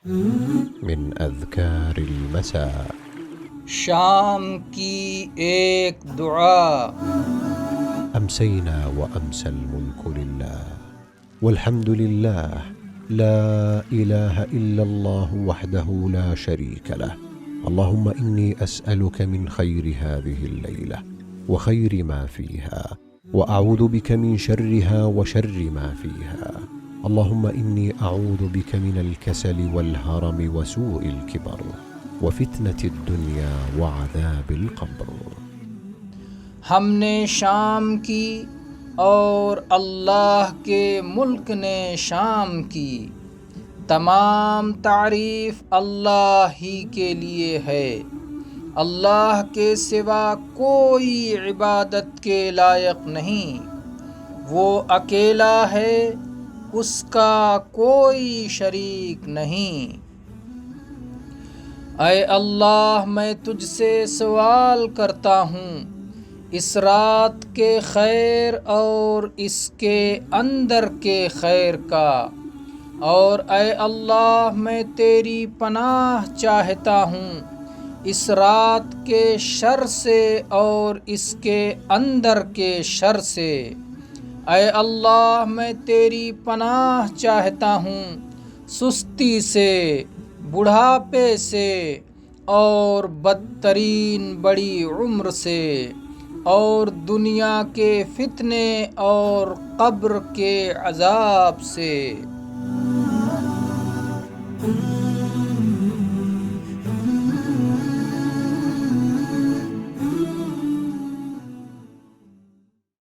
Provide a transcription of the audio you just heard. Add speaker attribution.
Speaker 1: من أذكار المساء.
Speaker 2: شام کی ایک دعا.
Speaker 1: أمسينا وأمسى الملك لله والحمد لله لا إله إلا الله وحده لا شريك له. اللهم إني أسألك من خير هذه الليلة وخير ما فيها، وأعوذ بك من شرها وشر ما فيها. اللهم إني أعوذ بك من الكسل والهرم وسوء الكبر وفتنة الدنيا وعذاب القبر.
Speaker 2: ہم نے شام کی اور اللہ کے ملک نے شام کی. تمام تعریف اللہ ہی کے لیے ہے. اللہ کے سوا کوئی عبادت کے لائق نہیں. وہ اکیلا ہے، اس کا کوئی شریک نہیں. اے اللہ، میں تجھ سے سوال کرتا ہوں اس رات کے خیر اور اس کے اندر کے خیر کا، اور اے اللہ میں تیری پناہ چاہتا ہوں اس رات کے شر سے اور اس کے اندر کے شر سے. اے اللہ میں تیری پناہ چاہتا ہوں سستی سے، بڑھاپے سے اور بدترین بڑی عمر سے، اور دنیا کے فتنے اور قبر کے عذاب سے.